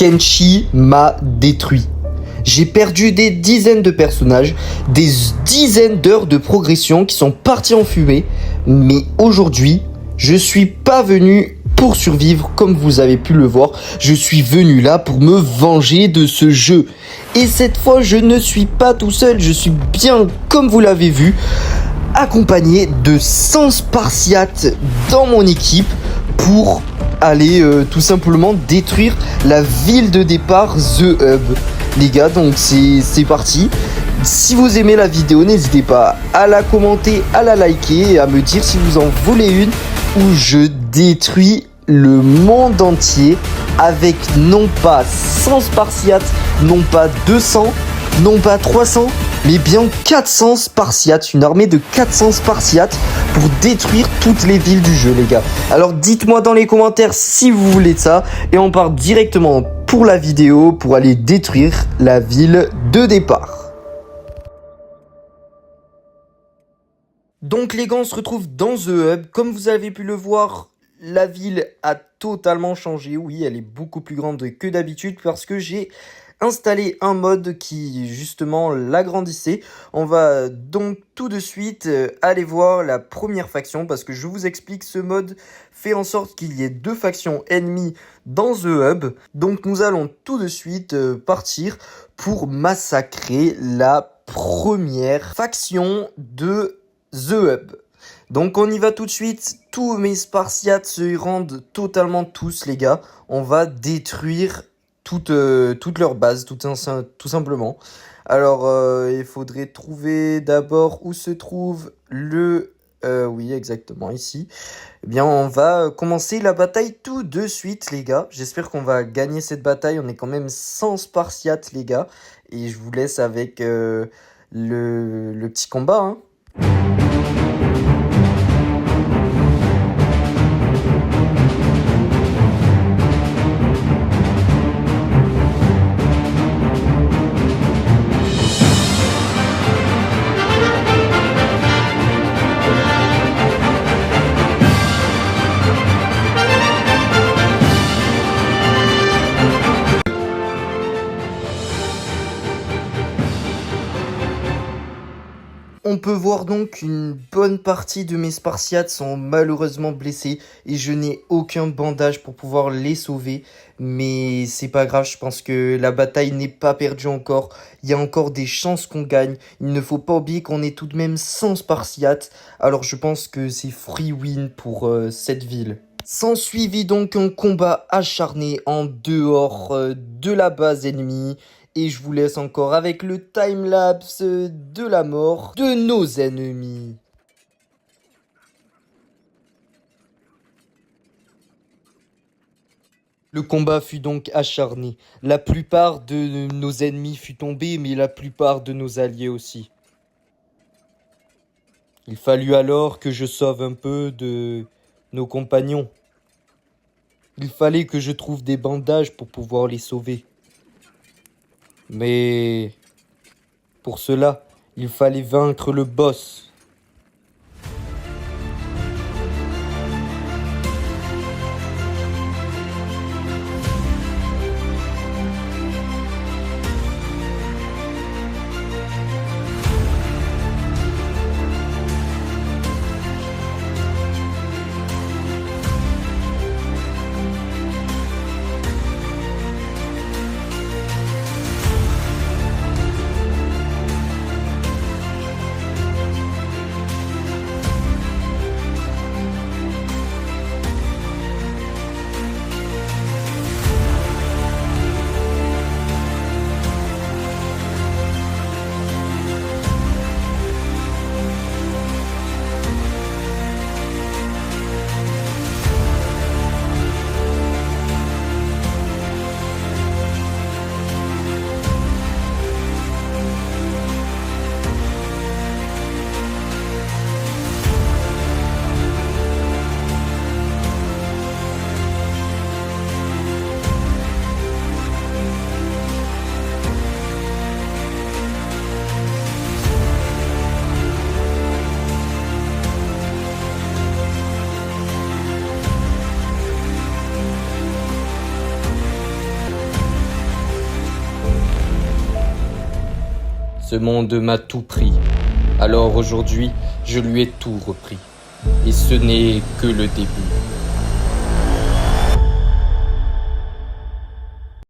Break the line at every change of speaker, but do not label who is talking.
Kenshi m'a détruit. J'ai perdu des dizaines de personnages, des dizaines d'heures de progression qui sont partis en fumée. Mais aujourd'hui, je suis pas venu pour survivre comme vous avez pu le voir. Je suis venu là pour me venger de ce jeu. Et cette fois, je ne suis pas tout seul. Je suis bien, comme vous l'avez vu, accompagné de 100 Spartiates dans mon équipe pour aller tout simplement détruire la ville de départ, The Hub. Les gars, donc c'est parti. Si vous aimez la vidéo, n'hésitez pas à la commenter, à la liker et à me dire si vous en voulez une où je détruis le monde entier avec non pas 100 Spartiates, non pas 200, non pas 300, mais bien 400 Spartiates, une armée de 400 Spartiates pour détruire toutes les villes du jeu, les gars. Alors dites-moi dans les commentaires si vous voulez de ça et on part directement pour la vidéo pour aller détruire la ville de départ. Donc les gars, on se retrouve dans The Hub. Comme vous avez pu le voir, la ville a totalement changé. Oui, elle est beaucoup plus grande que d'habitude parce que j'ai installé un mode qui justement l'agrandissait. On va donc tout de suite aller voir la première faction parce que je vous explique, ce mode fait en sorte qu'il y ait deux factions ennemies dans The Hub. Donc nous allons tout de suite partir pour massacrer la première faction de The Hub. Donc on y va tout de suite. Tous mes Spartiates se rendent totalement tous, les gars. On va détruire toute leur base, tout simplement. Alors il faudrait trouver d'abord où se trouve le... oui, exactement, ici. Eh bien, on va commencer la bataille tout de suite, les gars. J'espère qu'on va gagner cette bataille. On est quand même 100 Spartiates, les gars. Et je vous laisse avec le petit combat, hein. On peut voir donc une bonne partie de mes Spartiates sont malheureusement blessés et je n'ai aucun bandage pour pouvoir les sauver. Mais c'est pas grave, je pense que la bataille n'est pas perdue encore. Il y a encore des chances qu'on gagne. Il ne faut pas oublier qu'on est tout de même 100 Spartiates. Alors je pense que c'est free win pour cette ville. S'ensuivit donc un combat acharné en dehors de la base ennemie. Et je vous laisse encore avec le timelapse de la mort de nos ennemis. Le combat fut donc acharné. La plupart de nos ennemis fut tombé, mais la plupart de nos alliés aussi. Il fallut alors que je sauve un peu de nos compagnons. Il fallait que je trouve des bandages pour pouvoir les sauver. Mais pour cela, il fallait vaincre le boss.
Ce monde m'a tout pris. Alors aujourd'hui, je lui ai tout repris. Et ce n'est que le début.